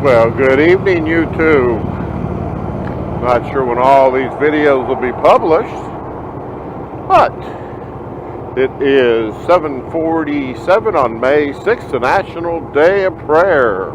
Well, good evening, YouTube. Not sure when all these videos will be published, but it is 7:47 on May 6th, the National Day of Prayer.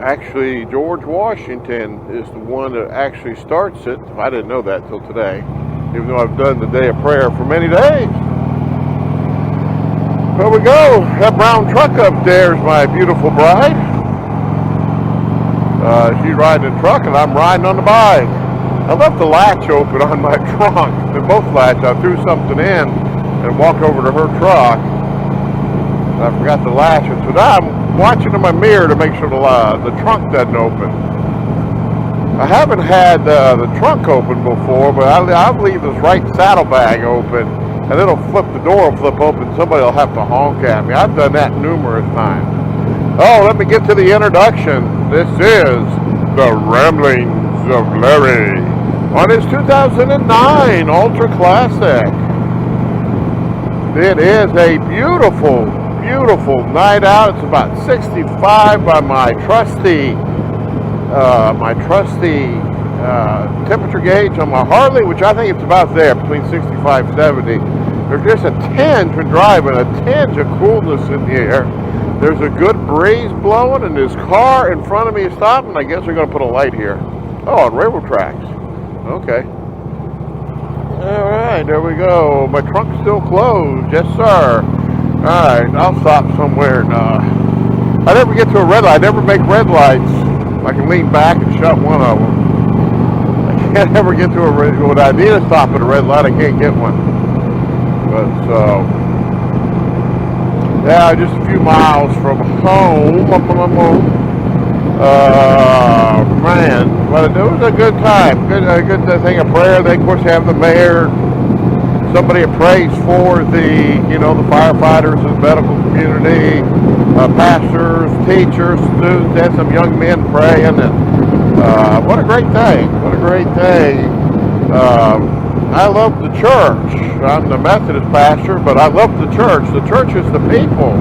Actually, George Washington is the one that actually starts it. I didn't know that till today, even though I've done the Day of Prayer for many days. Here we go. That brown truck up there is my beautiful bride. She's riding the truck and I'm riding on the bike. I left the latch open on my trunk. They're both latched. I threw something in and walked over to her truck. I forgot the latch it. So now I'm watching in my mirror to make sure the trunk doesn't open. I haven't had the trunk open before, but I'll leave this right saddlebag open. And it'll flip, the door will flip open. Somebody will have to honk at me. I've done that numerous times. Oh, let me get to the introduction. This is The Ramblings of Larry on his 2009 Ultra Classic. It is a beautiful, beautiful night out. It's about 65 by my trusty temperature gauge on my Harley, which I think it's about there, between 65 and 70. There's just a tinge when driving, a tinge of coolness in the air. There's a good breeze blowing, and this car in front of me is stopping. I guess they're going to put a light here. Oh, on railroad tracks. Okay. All right, there we go. My trunk's still closed. Yes, sir. All right, I'll stop somewhere. And, I never get to a red light. I never make red lights. I can lean back and shut one of them. I can't ever get to a red light. When I need to stop at a red light, I can't get one. But yeah, just a few miles from home. Man, but it was a good time. A good thing of prayer. They, of course, have the mayor. Somebody prays for the firefighters and the medical community, pastors, teachers, students, and some young men praying. And what a great thing! What a great thing! I love the church. I'm the Methodist pastor, but I love the church. The church is the people,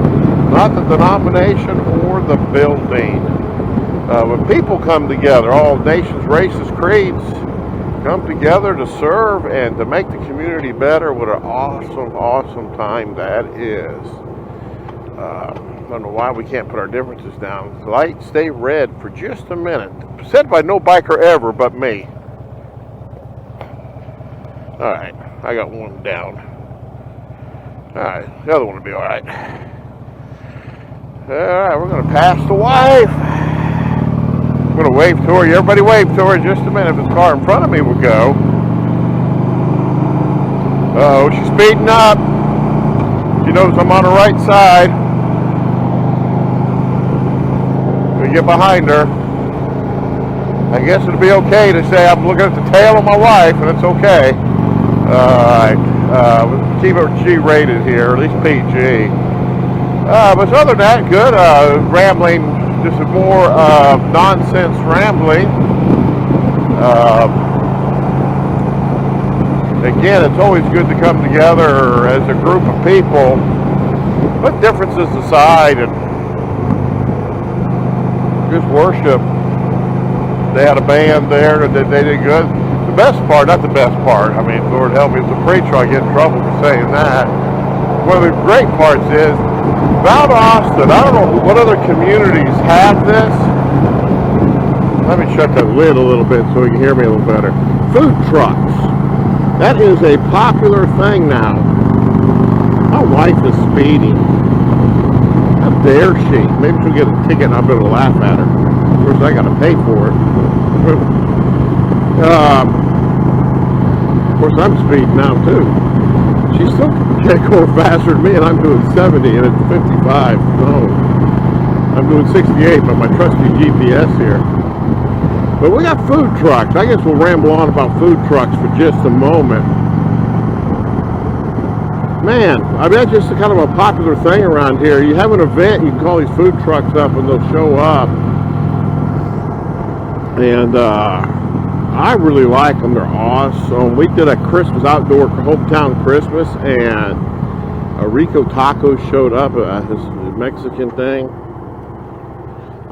not the denomination or the building. When people come together, all nations, races, creeds, come together to serve and to make the community better, what an awesome, awesome time that is. I don't know why we can't put our differences down. The lights stay red for just a minute. Said by no biker ever but me. Alright, I got one down. Alright, the other one will be alright. Alright, we're going to pass the wife. I'm going to wave to her. Everybody wave to her in just a minute. If this car in front of me will go. Uh-oh, she's speeding up. She knows I'm on the right side. We get behind her. I guess it'll be okay to say I'm looking at the tail of my wife, and it's okay. Alright, keep it G-rated here, at least PG. But other than that, good. Rambling, just more nonsense rambling. Again, it's always good to come together as a group of people, put differences aside, and just worship. They had a band there, and they did good. The best part, not the best part, I mean, Lord help me, as a preacher, I get in trouble for saying that. One of the great parts is, Mount Austin, I don't know what other communities have this. Let me shut that lid a little bit so you can hear me a little better. Food trucks. That is a popular thing now. My wife is speeding. How dare she? Maybe she'll get a ticket and I'll be able to laugh at her. Of course, I got to pay for it. Of course, I'm speeding now, too. She still can't go faster than me, and I'm doing 70, and it's 55. No. I'm doing 68, but my trusty GPS here. But we got food trucks. I guess we'll ramble on about food trucks for just a moment. Man, I mean, that's just kind of a popular thing around here. You have an event, you can call these food trucks up, and they'll show up. And I really like them. They're awesome. We did a Christmas outdoor hometown Christmas, and Rico Tacos showed up at his Mexican thing.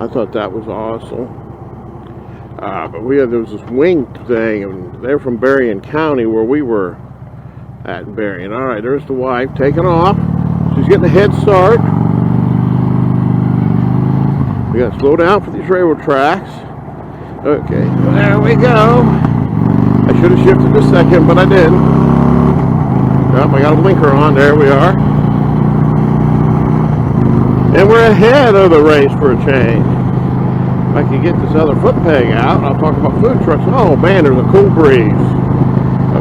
I thought that was awesome. But there was this wing thing, and they're from Berrien County where we were at in Berrien. All right, there's the wife taking off. She's getting a head start. We got to slow down for these railroad tracks. Okay, there we go. I should have shifted a second, but I didn't. Oh, I got a blinker on. There we are. And we're ahead of the race for a change. If I can get this other foot peg out, I'll talk about food trucks. Oh man, there's a cool breeze.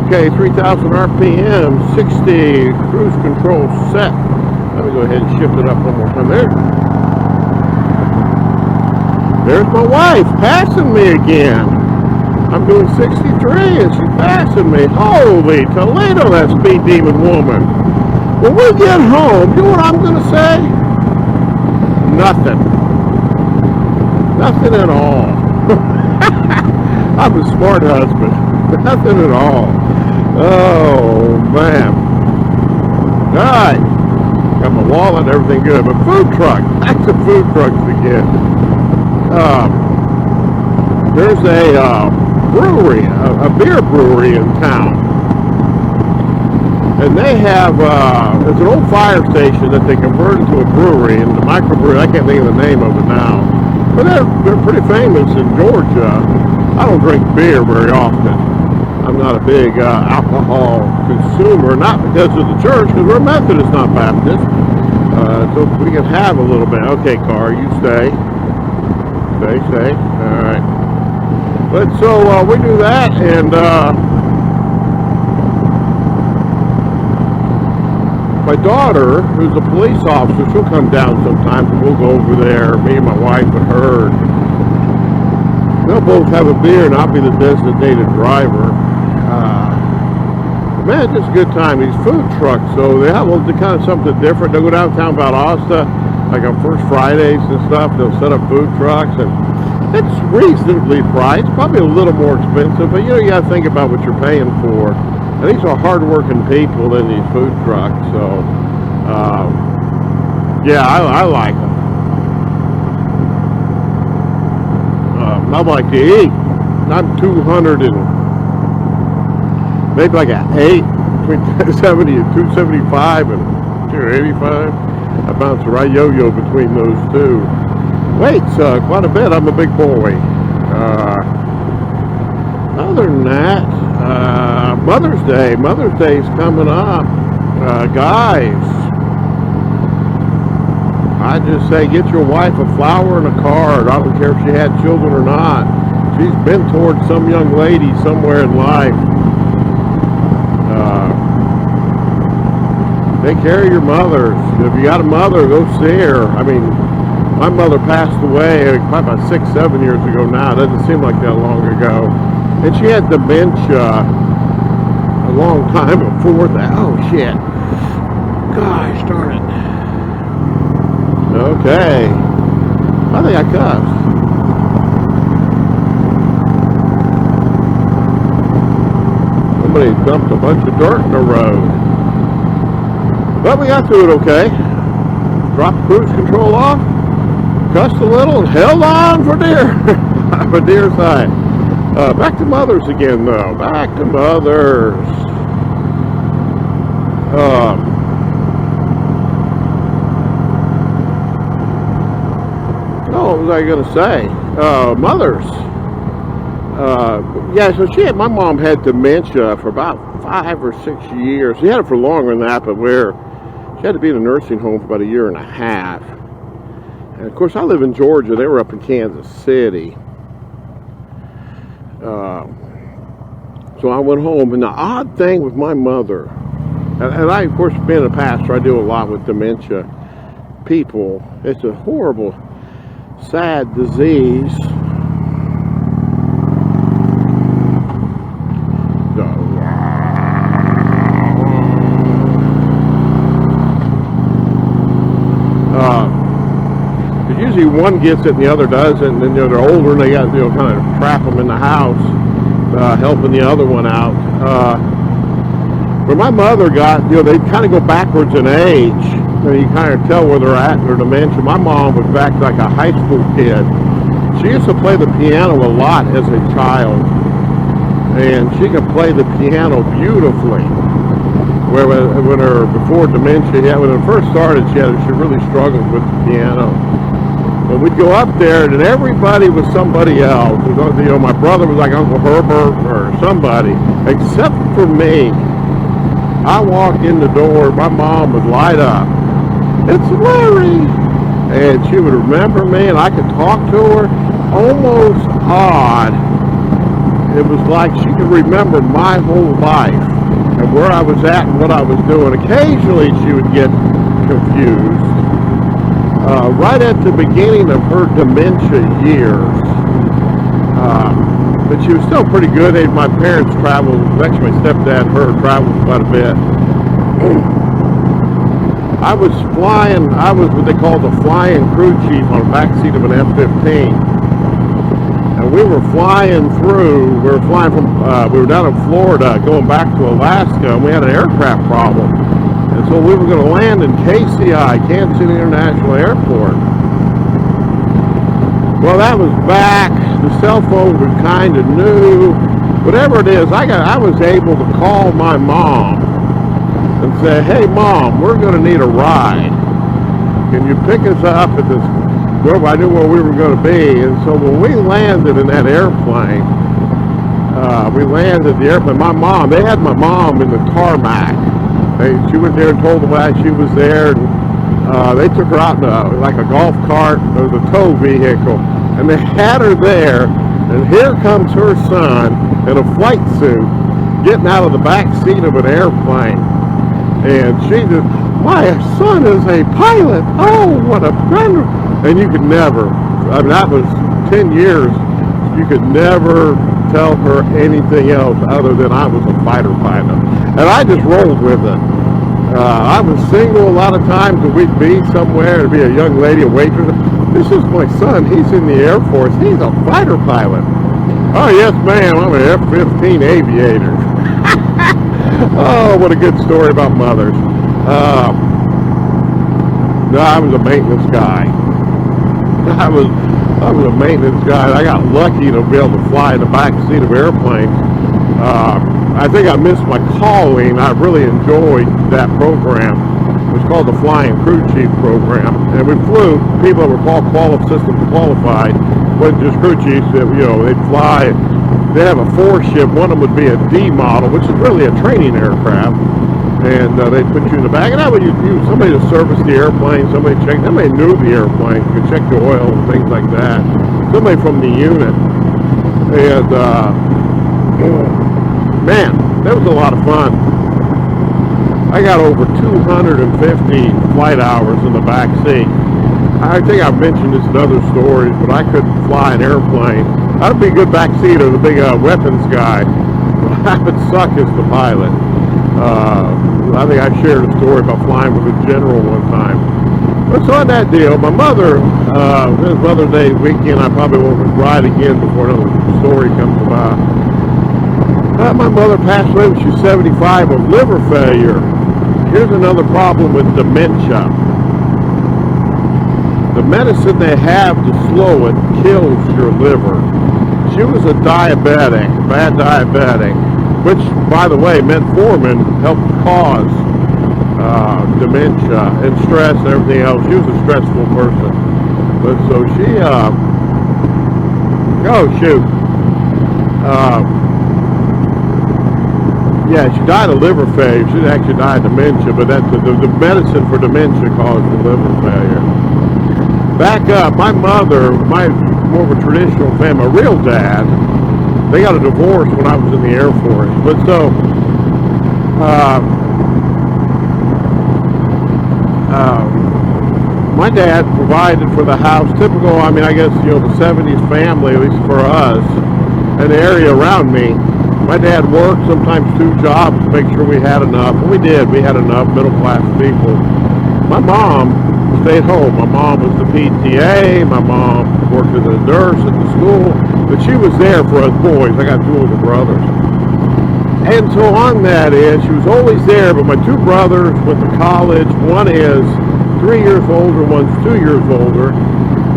Okay, 3,000 RPM, 60 cruise control set. Let me go ahead and shift it up one more time there. There's my wife passing me again. I'm doing 63 and she's passing me. Holy Toledo, that speed demon woman. When we get home, you know what I'm going to say? Nothing. Nothing at all. I'm a smart husband. Nothing at all. Oh, man. Alright. Got my wallet and everything good. But food truck. Back to food trucks again. There's a brewery, a beer brewery in town. And they have, there's an old fire station that they converted to a brewery, and the microbrewery, I can't think of the name of it now. But they're pretty famous in Georgia. I don't drink beer very often. I'm not a big alcohol consumer, not because of the church, because we're Methodist, not Baptist. So we can have a little bit. Okay, car, you stay. Stay. All right. But so we do that, and my daughter, who's a police officer, she'll come down sometimes, and we'll go over there, me and my wife and her. They'll both have a beer, and I'll be the designated driver. Man, it's just a good time. These food trucks, so they have kind of something different. They'll go downtown Valdosta, like on First Fridays and stuff. They'll set up food trucks, and it's reasonably priced. Probably a little more expensive, but you got to think about what you're paying for. And these are hard-working people in these food trucks, so yeah, I like them. I like to eat. I'm 200 and maybe like an 8, between 270 and 275 and 285. I bounce a right yo-yo between those two. Weight's quite a bit. I'm a big boy. Other than that, Mother's Day. Mother's Day's coming up. Guys, I just say get your wife a flower and a card. I don't care if she had children or not. She's been towards some young lady somewhere in life. Take care of your mothers. If you got a mother, go see her. I mean, my mother passed away probably about 6-7 years ago now. It doesn't seem like that long ago. And she had dementia a long time before that. Oh, shit. Gosh darn it. Okay. I think I cussed. Somebody dumped a bunch of dirt in the road. But we got through it okay. Dropped cruise control off, cussed a little, and held on for dear. For dear side. Back to mothers again, though. Back to mothers. What was I going to say? Mothers. Yeah, so my mom had dementia for about 5 or 6 years. She had it for longer than that, but she had to be in a nursing home for about 1.5 years. And of course, I live in Georgia. They were up in Kansas City. So I went home, and the odd thing with my mother, and I, of course, being a pastor, I do a lot with dementia people. It's a horrible, sad disease. Usually one gets it and the other doesn't, and then they're older and they got to kind of trap them in the house, helping the other one out. When my mother got, they kind of go backwards in age. you kind of tell where they're at in their dementia. My mom was back like a high school kid. She used to play the piano a lot as a child, and she could play the piano beautifully. Where when her before dementia, yeah, when it first started, she really struggled with the piano. But we'd go up there, and everybody was somebody else. My brother was like Uncle Herbert or somebody, except for me. I walked in the door, my mom would light up. "It's Larry!" And she would remember me, and I could talk to her. Almost odd. It was like she could remember my whole life and where I was at and what I was doing. Occasionally she would get confused. Right at the beginning of her dementia years, but she was still pretty good. My parents traveled, actually my stepdad and her traveled quite a bit. I was what they call the flying crew chief on the back seat of an F-15. And we were flying through, we were down in Florida going back to Alaska, and we had an aircraft problem. And so we were going to land in KCI, Kansas City International Airport. Well, that was back. The cell phone was kind of new. Whatever it is, I was able to call my mom and say, "Hey, Mom, we're going to need a ride. Can you pick us up at this?" Where I knew where we were going to be. And so when we landed in that airplane, they had my mom in the tarmac. She went there and told them why she was there, and they took her out in like a golf cart. There was a tow vehicle, and they had her there, and here comes her son in a flight suit getting out of the back seat of an airplane. And she just, "My son is a pilot. Oh, what a friend." And you could never, that was 10 years, you could never tell her anything else other than I was a fighter pilot. And I just rolled with it. I was single a lot of times, and we'd be somewhere, there'd be a young lady, a waitress. "This is my son, he's in the Air Force, he's a fighter pilot." "Oh, yes, ma'am, I'm an F-15 aviator." Oh, what a good story about mothers. No, I was a maintenance guy. I was a maintenance guy. I got lucky to be able to fly in the back seat of airplanes. I think I missed my calling. I really enjoyed that program. It was called the Flying Crew Chief Program, and we flew people that were called systems qualified. Wasn't just crew chiefs. They'd fly. They have a 4-ship. One of them would be a D model, which is really a training aircraft. And they'd put you in the back, and that way you somebody to service the airplane, somebody knew the airplane, could check the oil and things like that. Somebody from the unit. And man, that was a lot of fun. I got over 250 flight hours in the back seat. I think I've mentioned this in other stories, but I couldn't fly an airplane. I'd be a good back seater, the big weapons guy. I would suck as the pilot. I think I shared a story about flying with a general one time. But so on that deal, my mother, this Mother's Day weekend, I probably won't ride again before another story comes about. My mother passed away when she was 75 of liver failure. Here's another problem with dementia. The medicine they have to slow it kills your liver. She was a diabetic, bad diabetic, which, by the way, metformin helped cause dementia and stress and everything else. She was a stressful person. But so she, she died of liver failure. She didn't actually die of dementia, but that's the medicine for dementia caused the liver failure. Back up, my mother, more of a traditional family, my real dad, they got a divorce when I was in the Air Force. But so, my dad provided for the house, typical, I guess, the 70s family, at least for us, and the area around me. My dad worked sometimes 2 jobs to make sure we had enough. And we did. We had enough middle-class people. My mom stayed home. My mom was the PTA. My mom worked as a nurse at the school. But she was there for us boys. I got 2 older brothers. And so on that end, she was always there. But my 2 brothers went to college. One is 3 years older, one's 2 years older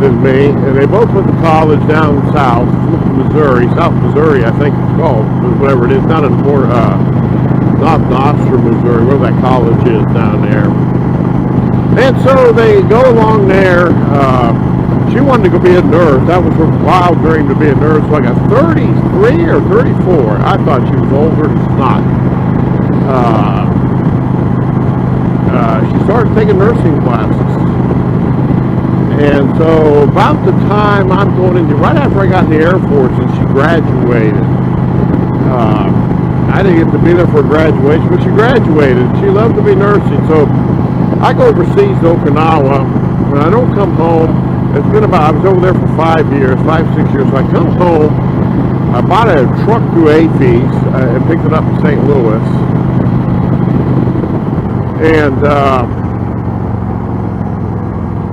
than me, and they both went to college down south, Missouri, South Missouri, I think it's called, whatever it is, not in not Nostra, Missouri, where that college is down there. And so they go along there. She wanted to go be a nurse. That was her wild dream, to be a nurse. Like a 33 or 34. I thought she was older than snot. She started taking nursing classes. And so about the time I'm going into, right after I got in the Air Force and she graduated, I didn't get to be there for graduation, but she graduated. She loved to be nursing. So I go overseas to Okinawa. When I don't come home, it's been I was over there for 5 years, 5-6 years. So I come home, I bought a truck through AFES and picked it up in St. Louis. And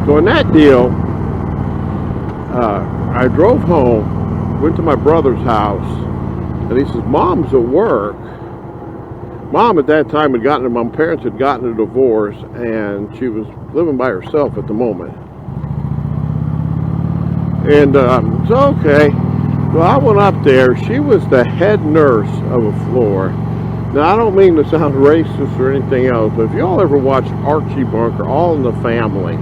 so in that deal, I drove home, went to my brother's house, and he says, Mom's at work. Mom at that time my parents had gotten a divorce, and she was living by herself at the moment. And so, okay. So I went up there. She was the head nurse of a floor. Now, I don't mean to sound racist or anything else, but if y'all ever watch Archie Bunker, All in the Family,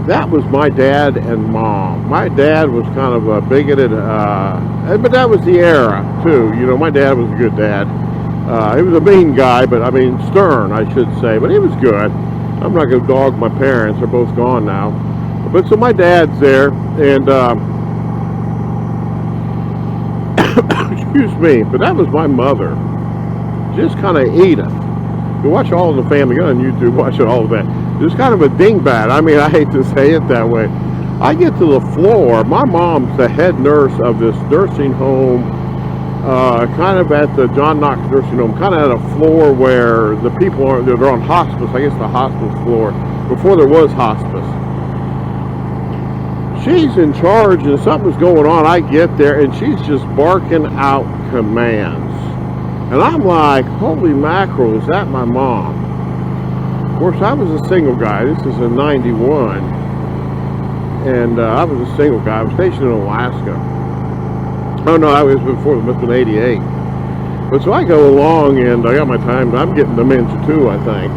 that was my dad and mom. My dad was kind of a bigoted, but that was the era, too. You know, my dad was a good dad. He was a mean guy, but I mean, stern, I should say, but he was good. I'm not going to dog my parents. They're both gone now. But so my dad's there, and excuse me, but that was my mother. Just kind of Edith. You watch All in the Family, go on YouTube, watch all of that. Just kind of a dingbat. I mean, I hate to say it that way. I get to the floor. My mom's the head nurse of this nursing home, kind of at the John Knox nursing home, kind of at a floor where the people they're on hospice. I guess the hospice floor before there was hospice. She's in charge, and something's going on. I get there, and she's just barking out commands. And I'm like, holy mackerel, is that my mom? Of course, I was a single guy. This is in 91. And I was a single guy. I was stationed in Alaska. Oh, no, I was before, it must have been 88. But so I go along, and I got my time. I'm getting dementia, too, I think.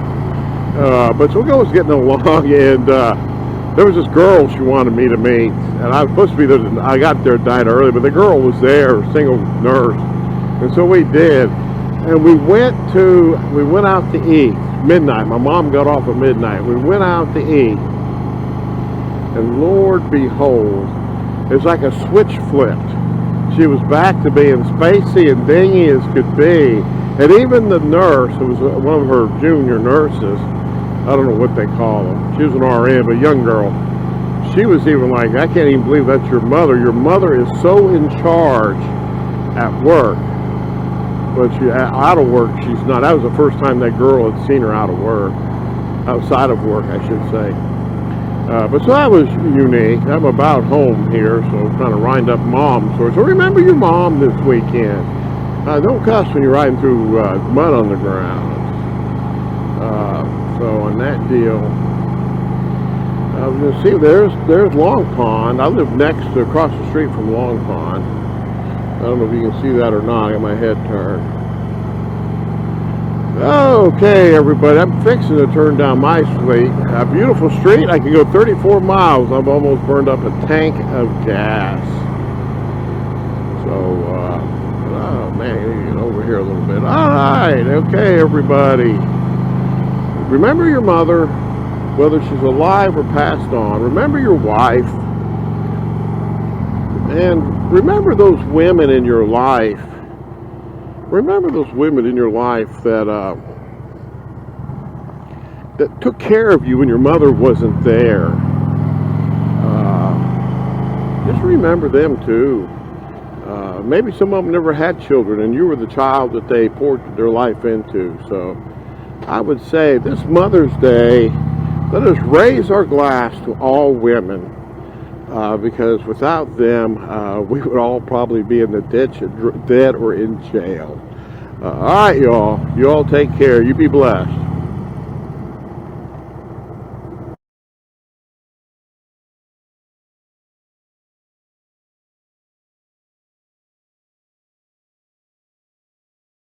But so I was getting along, and there was this girl she wanted me to meet. And I was supposed to be there. I got there night early, but the girl was there, a single nurse. And so we did, and we went out to eat, midnight. My mom got off at midnight. We went out to eat, and Lord behold, it's like a switch flipped. She was back to being spacey and dingy as could be, and even the nurse, who was one of her junior nurses, I don't know what they call them, she was an RN, but a young girl, she was even like, I can't even believe that's your mother. Your mother is so in charge at work. But she out of work, she's not. That was the first time that girl had seen her out of work, outside of work, I should say. But so that was unique. I'm about home here, so kind of wind up mom story. So remember your mom this weekend. Don't cuss when you're riding through mud on the ground. So on that deal, you see, there's Long Pond. I live across the street from Long Pond. I don't know if you can see that or not. I got my head turned. Okay, everybody. I'm fixing to turn down my street. A beautiful street. I can go 34 miles. I've almost burned up a tank of gas. So, oh man, let me get over here a little bit. All right. Okay, everybody. Remember your mother, whether she's alive or passed on. Remember your wife. And remember those women in your life. Remember those women in your life that took care of you when your mother wasn't there. Just remember them too. Maybe some of them never had children, and you were the child that they poured their life into. So I would say this Mother's Day, let us raise our glass to all women. Because without them, we would all probably be in the ditch, dead or in jail. All right, y'all. You all take care. You be blessed.